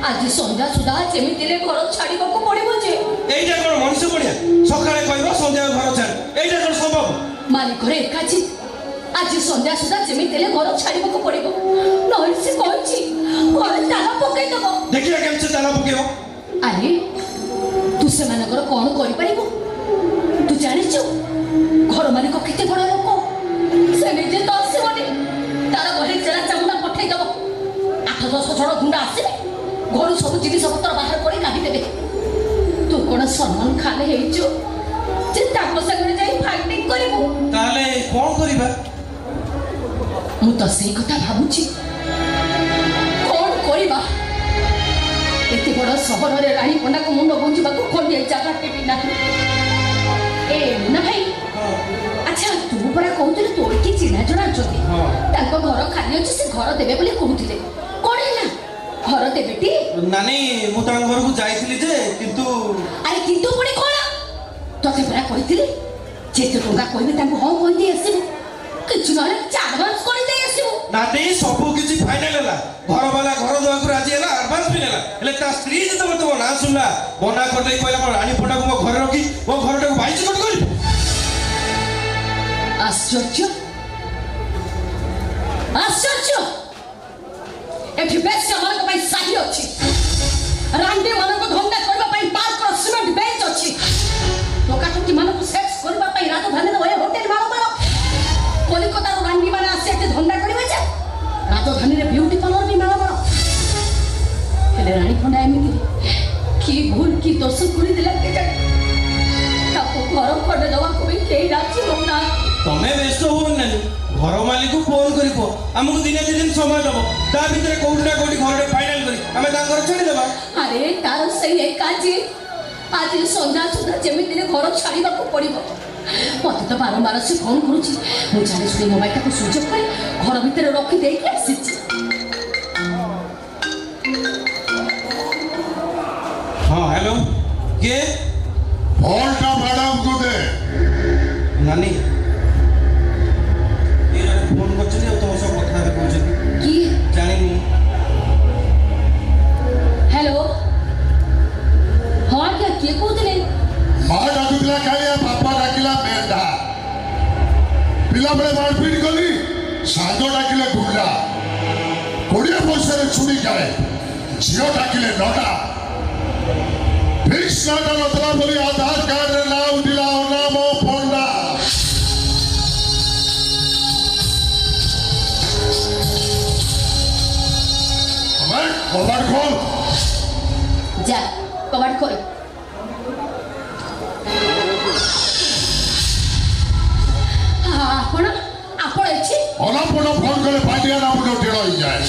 आज संध्या सुधा जेमिति घर छाड़ा पड़ो जे এইটা কোন মনুষ্য পড়িয়া সকালে কইব সন্ধ্যা ঘর ছাড় এইটা কোন সম্ভব मालिक एका आज संध्या सुधा जेमिति घर छाड़ा पड़ो नई से कही घर ताला पकईदेव देखिए केमसे ताला पकेब अरे तू से कौन कर तू जानिचु घर मालिक केते बड़ लोक से निजे तो आसबनी तार घरे चेरा चामुंडा पठेदेव 8-10 जन गुंडा आसवे घर सब जिनिस पत्र बाहर पड़े काढ़ीदेवे तू कौन सलमान खान होंगे फाइटिंग करू ताले कौन करिबा मु तो से कथा भाबुची कौन करिबा एते बड़ सहर रे रानी पंडा को मुंड गुंजिबा को कोन जाई जगह के बिना ए मुन्ना भाई अच्छा तू परा कहउतले तोर की चिना जणा जति ताको घर खाली अछि से घर देबे बोली कहउतले कोन हैला घर देबेटी नानी मु तांग घर को जाईथिली जे किंतु अरे किंतु पुणी कोन तते परा कहिथिली जेते टंका कहबे ताको हां कहि दे आसीबो किछु नले एडवांस करि दे आसीबो नानी सब किछि फाइनल होला घर वाला घर दवा को राजी होला एडवांस भी नेला એટલે ता स्त्री जे तो ना सुनला बना करले कहला को रानी पंडा को मो घर रखी मो घर को बाइच कट करी आश्चर्य आश्चर्य एठी बेस हमर को भाई साही अछि रांडी मन को धंधा करबा पई पार्क रो सीमेंट बेंच अछि टोका टोकी मन को सेक्स करबा पई राजधानी रे होटल मारो कलिकता रो रांडी माने आसे एते धंधा करबा जे राजधानी रे ब्यूटी पार्लर भी मारो हेले रानी पंडा एमिति की भूल की दोष करि दिला के जाय ताको घर खडे दवा को भी केही राजी होना तमे व्यस्त हो नानी घर मालिक को फोन करिपो हमको दिन समय दबो ता भीतर कोउठा कोठी घर फाइनल करी हमें ता घर छाड़ी देबा अरे तार सही है काजी आज संध्या सुधा जेमिति घर छाड़ा पड़ो मत तो बारंबार से फोन करुच्ची मुझे जानी शुणी मोबाइल को स्विच ऑफ कर घर भितर रखी देकी आसीची हां हेलो के फोन का मैडम को दे नानी ये फोन करछली तो सब कथा बे कहछली की जानिनी हेलो हां क्या के कहतले मां डाकुला खाया पापा डाकिला मेंढा पिला बड़े मारपीट कली साजो डाकिले गुंडा कोड़िया पैसा रे छुड़ी जाए झियो डाकिले नोटा फिक्स नाटा नतला बोली आधार कार्ड रे नाम दिलाओ नाम फोंडा हमें कबाड़ खोल जा कबाड़ खोल आपण आपण अछि अनापना फोन करे पाटिया ना पुनो टेढ़ा ही जाए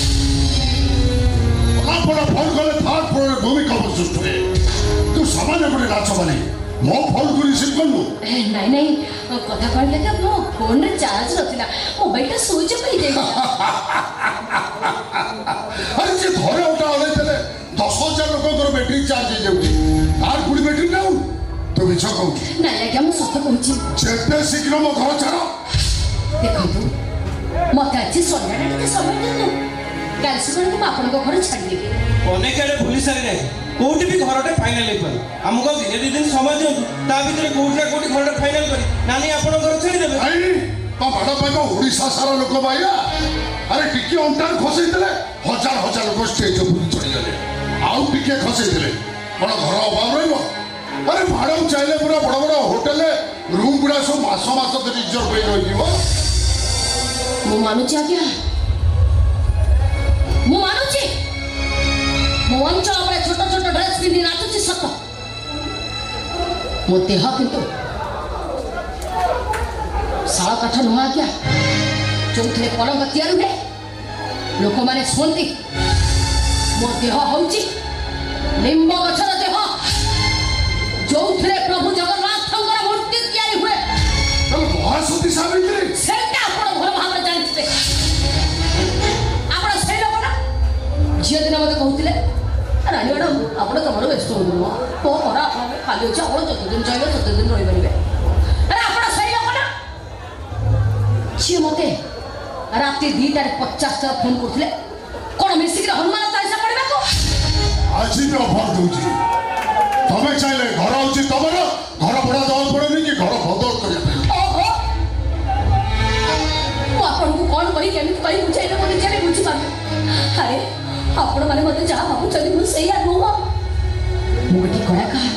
अनापना फोन करे थार पर भूमिका सृष्टि है तू सामान्य बड़े नाच बने मो फोन को रिसीव कर लो नहीं नहीं कथा कहले के मो फोन रे चार्ज नथिला मोबाइल टा स्विच ऑफ हो जाई अरे जे घरे उठा होले तले 10,000 लोक कर बैटरी चार्ज हो जाउची आर पुडी बैटरी नाउ तो मिछ कहू नहीं आज्ञा मु सत कहूची जेते शीघ्र मो घर छाड़ देखंतु मत आज संध्या टे समय दिनु काल सुबह को आपण को घर छाड़ी देबी अनेक आड़े भूली सारी नहीं कोठी भी घरटे फाइनल हो पारे हमको दिन समय दियंतु ता भीतर कोठा कोठी घरटे फाइनल करी नानी आपण घर छाड़ी देबे आई तो बड़ा भाई ओडिशा सारा लोक भाईया अरे टिके अंटार खसई देले हजार हजार लोक स्टेज ऊपर चढ़ी गले आउ टिके खसई देले बड़ा घर अभाव रहइबो अरे भाड़ा चाइले पूरा बड़ा बड़ा होटल रूम गुड़ा सब मास मास रिजर्व पे रहिबो मु मानुची आज्ञा मु मानुची मो अंचल पर छोट छोट ड्रेस पिंधि नाचुची सत मो देह किंतु साल काठ नुआ आज्ञा जो पलंग तैयार हुए लोक मैंने शुणती मो देह हूँ निम्ब गछर देह जो प्रभु जगन्नाथ मूर्ति तैयारी हुए महासती सावित्री सेटा आपण भल भाव जानते आपण से लोक ना झियो दिन मत कहते रानी मैडम आप तुम व्यस्त हो कौ करा खाली अच्छे आप जो दिन चाहिए तो दिन रही पारे अरे आप सही लोक ना सी मत राति 2:50 फोन करते कौन मिसिक हनुमान चालीसा पढ़ा ଆଜି ବି ଅଫର ଦଉଛି ତମେ ଚାହିଁଲେ ଘର ହଉଛି ତମର ଘର ଭଡ଼ା ଦେବାକୁ ପଡେନି କି ଘର ବଦଳ କରିବା ପାଇଁ ଓହୋ ମୁଁ ଆପଣଙ୍କୁ କ'ଣ କହି କେମିତି କହି ବୁଝାଇଲେ ମୁଁ ନିଜେ ବି ବୁଝିପାରୁନି ଆରେ ଆପଣମାନେ ମୋତେ ଯାହା ଭାବୁଛନ୍ତି ମୁଁ ସେଇଆ ନୁହଁ ମୁଁ ଗୋଟେ କଳାକାର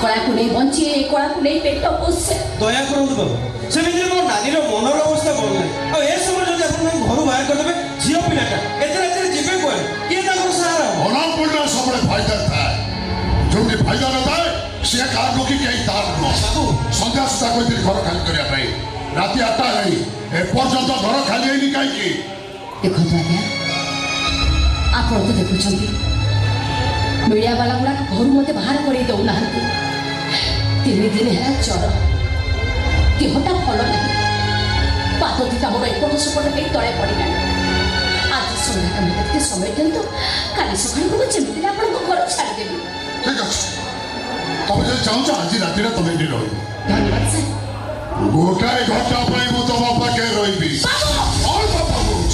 କଳାକୁ ନେଇ ବଞ୍ଚେ କଳାକୁ ନେଇ ପେଟ ପୋଷେ ଦୟା କରନ୍ତୁ ବାବୁ ସେମିତିରେ ମୋ ନାନୀର ମନର ଅବସ୍ଥା ଭଲ ନାହିଁ ଆଉ ଏ ସମୟ ଯଦି ଆପଣ ତାଙ୍କୁ ଘରୁ ବାହାର କରିଦେବେ ଝିଅ ପିଲାଟା ଏତେ ରାତିରେ ଯିବେ କୁଆଡ଼େ କିଏ ତାଙ୍କର ସାହାରା ହବ ଅନାପୂର୍ଣ୍ଣ ସବୁବେଳେ ଫାଇଦା ଥାଏ ଯୋଉଠି ଫାଇଦା ନଥାଏ ସିଏ କାହାର ନୁହଁ କି କେହି ତାର ନୁହଁ ବାବୁ ସନ୍ଧ୍ୟା ସୁଦ୍ଧା କହିଥିଲି ଘର ଖାଲି କରିବା ପାଇଁ ରାତି 8ଟା ହେଲାଣି ଏପର୍ଯ୍ୟନ୍ତ ଘର ଖାଲି ହେଇନି କାହିଁକି ଦେଖନ୍ତୁ ଆଜ୍ଞା ଆପଣ ତ ଦେଖୁଛନ୍ତି ମିଡ଼ିଆ ବାଲା ଗୁଡ଼ାକ ଘରୁ ମୋତେ ବାହାର କରେଇ ଦେଉନାହାନ୍ତି 3 ଦିନ ହେଲା ଜ୍ୱର ଦେହଟା ଭଲ ନାହିଁ ପାଦ ଦିଟା ମୋର ଏପଟ ସେପଟ ହେଇ ତଳେ ପଡ଼ିଲାଣି ଆଜି ସନ୍ଧ୍ୟାଟା ମୋତେ ଟିକେ ସମୟ ଦିଅନ୍ତୁ କାଲି ସକାଳକୁ ମୁଁ ଯେମିତି ଆପଣଙ୍କ ଘର ଛାଡ଼ିଦେବି ଠିକ ଅଛି ତମେ ଯଦି ଚାହୁଁଛ ଆଜି ରାତିରେ ତମେ ଏଠି ରହିବ ଧନ୍ୟବାଦ ସାର୍ ଗୋଟାଏ ଘଣ୍ଟା ପାଇଁ ମୁଁ ତମ ପାଖେ ରହିବି ବାବୁ କଣ ବାପା କହୁଛ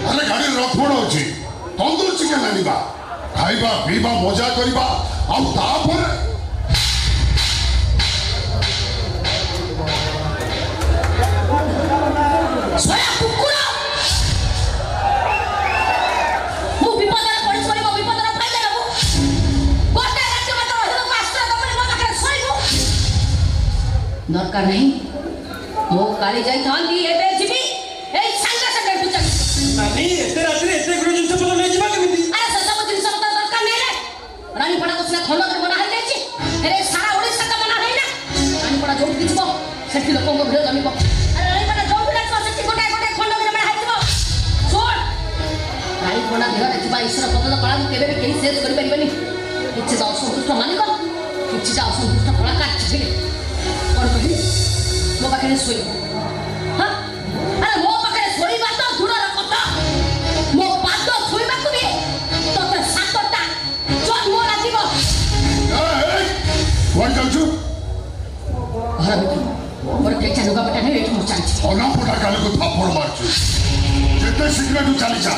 ଆରେ ଗାଡିରେ ରଖଣ ଅଛି ତନ୍ଦୁର ଚିକେନ ଆଣିବା ଖାଇବା ପିଇବା ମଜା କରିବା ଆଉ ତାପରେ ଶଳା କୁକୁର ମୁଁ ବିପଦରେ ପଡ଼ିଛି ବୋଲି ମୋ ବିପଦର ଫାଇଦା ନେବୁ ଗୋଟେ ରାଜ୍ୟ ମାତ୍ର ରହିବାକୁ ଆଶ୍ରୟ ଦେବନି ମୋ ପାଖରେ ଶୋଇବୁ ଦରକାର ନାହିଁ ମୁଁ କାଲି ଯାଇଥାନ୍ତି ଏବେ ଯିବି ଏଇ ସାଙ୍ଗେ ସାଙ୍ଗେ ଏଠୁ ଚାଲି ନାନୀ ଏତେ ରାତିରେ ଏତେ ଗୁଡେ ଜିନିଷ ପତ୍ର ନେଇଯିବା କେମିତି ଆରେ ସେସବୁ ଜିନିଷ ମତେ ଦରକାର ନାହିଁ ରେ ରାଣୀପଡ଼ାକୁ ସିନା ଖଣ୍ଡଗିରି ବନା ହେଇଯାଇଛି ହେଲେ ସାରା ଓଡ଼ିଶା ତ ବନା ହେଇନା ରାଣୀପଡ଼ା ଯୋଉଠିକି ଯିବ ସେଠି ଲୋକଙ୍କ ଭିଡ଼ ଜମିବ ଆରେ ରାଣୀପଡ଼ା ଯୋଉଠି ଆସିବ ସେଠି ଗୋଟାଏ ଗୋଟାଏ ଖଣ୍ଡଗିରି ବନା ହେଇଯିବ ଶୁଣ ରାଣୀପଡ଼ା ଦେହରେ ଥିବା ଈଶ୍ୱର ପ୍ରଦତ୍ତ କଳାକୁ କେବେ ବି କେହି ଶେଷ କରିପାରିବେନି କିଛିଟା ଅସନ୍ତୁଷ୍ଟ ମାଲିକ କିଛିଟା ଅସନ୍ତୁଷ୍ଟ କଳାକାର ଥିବେ କ'ଣ କହିଲି ମୋ ପାଖରେ ଶୋଇବ ହଁ ଆରେ ମୋ ପାଖରେ ଶୋଇବା ତ ଦୂରର କଥା ମୋ ପାଦ ଛୁଇଁବାକୁ ବି ତତେ 7ଟା ଜନ୍ମ ଲାଗିବ କୁଆଡେ ଯାଉଛୁ ଘର ଭିତରୁ ମୋର କେଚା ଲୁଗାପଟା ନେଇ ଏଠି ମୁଁ ଚାଲିଛି ଅନାପଟା କାଲିକୁ ଥାପଡ଼ ମାରୁଛୁ ଯେତେ ଶୀଘ୍ର ତୁ ଚାଲିଯା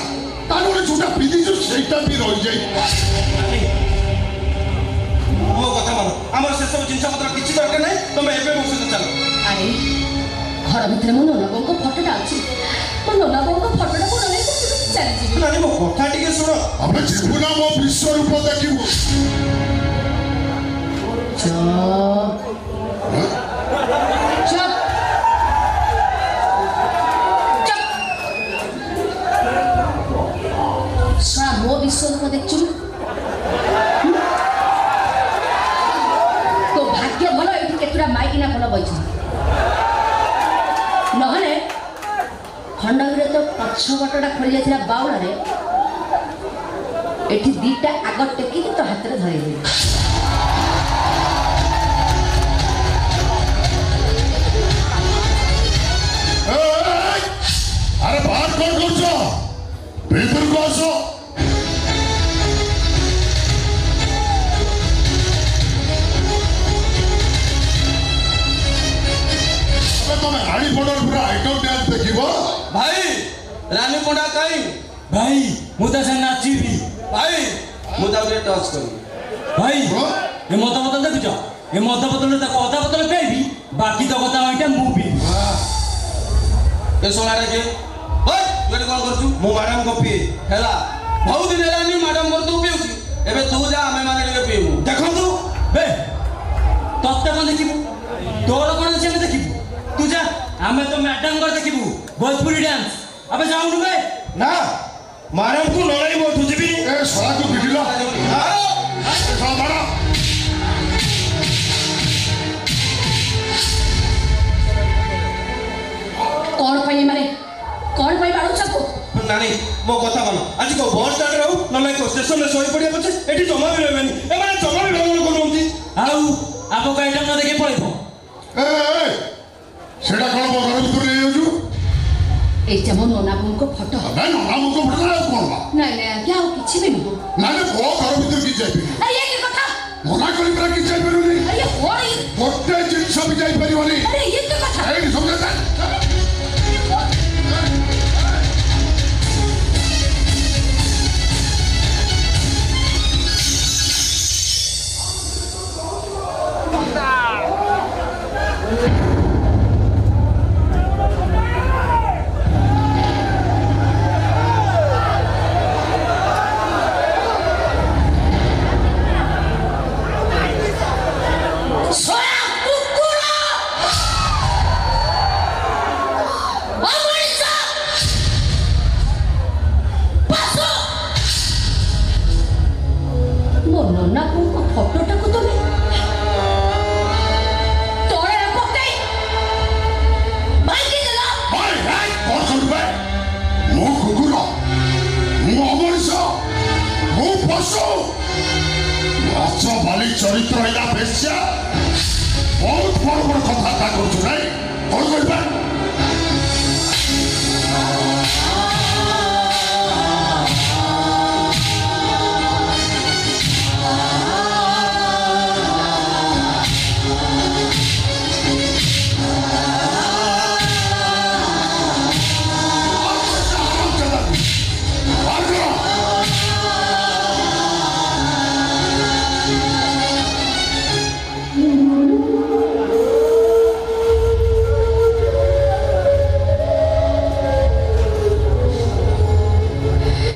ତାର ଗୋଟେ ଯୋଉଟା ପିନ୍ଧିଛୁ ସେଇଟା ବି ରହିଯାଇ ନାନୀ ମୋ କଥା ମାନ ଆମର ସେସବୁ ଜିନିଷ ପତ୍ର କିଛି ଦରକାର ନାହିଁ ତମେ ଏବେ ମୋ ସହିତ ଚାଲ ଆରେ ଘର ଭିତରେ ମୋ ନନାବଙ୍କ ଫଟୋଟା ଅଛି ମୋ ନନାବଙ୍କ ଫଟୋଟାକୁ ନେଇ ଚାଲିଯିବି ନାନୀ ମୋ କଥା ଟିକେ ଶୁଣ ଆମେ ଯିବୁ ନା ମୋ ବିଶ୍ୱରୂପ ଦେଖିବୁ ଚୁପ ଚୁପ ଚୁପ ଶଳା ମୋ ବିଶ୍ୱରୂପ ଦେଖଛୁ ତୋ ଭାଗ୍ୟ ଭଲ ଏଠି କେତେଟା ମାଇକିନା ଭଲ ବଇଛନ୍ତି ନହେଲେ ଖଣ୍ଡଗିରିରେ ତ ପଛପଟଟା ଖୋଲି ଯାଇଥିଲା ବାଉଳାରେ ଏଠି 2ଟା ଆଗ ଟେକିକି ତୋ ହାତରେ ଧରେଇଦେବି ଆରେ ବାହାର କଣ କରୁଛ ଭିତରକୁ ଆସ ତମେ ରାଣୀପଡ଼ାର ପୁରା ଆଇଟମ ଡ୍ୟାନ୍ସ ଦେଖିବ ଭାଇ ରାନୀ ପଣ୍ଡା କାଇଁ ଭାଇ ମୁଁ ତା ସାଙ୍ଗେ ନାଚିବି ଭାଇ ମୁଁ ତାକୁ ଟିକେ ଟଚ୍ କରିବି ଭାଇ ହଁ? ଏ ମଦ ବୋତଲ ଦେଖୁଛ ଏ ମଦ ବୋତଲରେ ତାକୁ ଅଧା ବୋତଲ ପିଆଇବି ବାକି ତ କଥା ଏଇଟା ମୁଁ ପିଇବି ଏ ଶଳାଟା କିଏ ଭାଇ ତୁ ଏଠି କ'ଣ କରୁଛୁ ମୁଁ ମ୍ୟାଡ଼ାମଙ୍କ ପିଏ ହେଲା ବହୁତ ଦିନ ହେଲାନି ମ୍ୟାଡ଼ାମ ମୋର ତୁ ପିଉଛୁ ଏବେ ତୁ ଯା ଆମେ ମାନେ ଟିକେ ପିଇବୁ ଦେଖନ୍ତୁ ବେ ତତେ କ'ଣ ଦେଖିବୁ ତୋର କ'ଣ ଅଛି ଆମେ ଦେଖିବୁ ତୁ ଯା ଆମେ ତ ମ୍ୟାଡାମଙ୍କର ଦେଖିବୁ ଭୋଜପୁରୀ ଡ୍ୟାନ୍ସ ଆବେ ଯାଉନୁ ବେ ନା ମ୍ୟାଡ଼ାମକୁ ନଣାଇବ ତୁ ଯିବିନି ଏ ଶଳାକୁ ପିଟିଲ ଶଳା ମାର କ'ଣ ପାଇଁ ଏମାନେ କ'ଣ ପାଇଁ ବାଡ଼ୁଛନ୍ତି ନାନୀ ମୋ କଥା ମାନ ଆଜି କୋଉ ବସ୍ ଷ୍ଟାଣ୍ଡରେ ହଉ ନହେଲେ କୋଉ ଷ୍ଟେସନରେ ଶୋଇ ପଡ଼ିବା ପଛେ ଏଠି ଜମା ବି ରହିବେନି ଏମାନେ ଜମା ବି ଭ୍ରମଣ କରୁଛନ୍ତି ଆଉ ଆପକ ଆଇଟମ୍ ନ ଦେଖି ପଳେଇବ ଏ ସେଟା କ'ଣ ମୋ ଘର ଭିତରୁ ନେଇଯାଉଛୁ এইটা ମୋ ନନା ବୋଉଙ୍କ ଫଟୋ ନାଇଁ ନନା ମୁଖ ଫଟୋ ଆଉ କ'ଣ ବା ନାଇଁ ନାଇଁ ଆଜ୍ଞା ଆଉ କିଛି ବି ନୁହଁ ନାଇଁ ମୋ ଘର ଭିତରୁ କିଛି ଯାଇପାରିବନି ଆରେ ଇଏ କି କଥା ମନା କରି ପୁରା କିଛି ଯାଇପାରିବନି ଆରେ କ'ଣ ଇଏ ଗୋଟେ ଜିନିଷ ବି ଯାଇପାରିବନି ଆରେ ଇଏ କି କଥା ଏଇଠି ସବୁ চরিত্র হইলা বেশ্যা বহুত বড় বড় কথা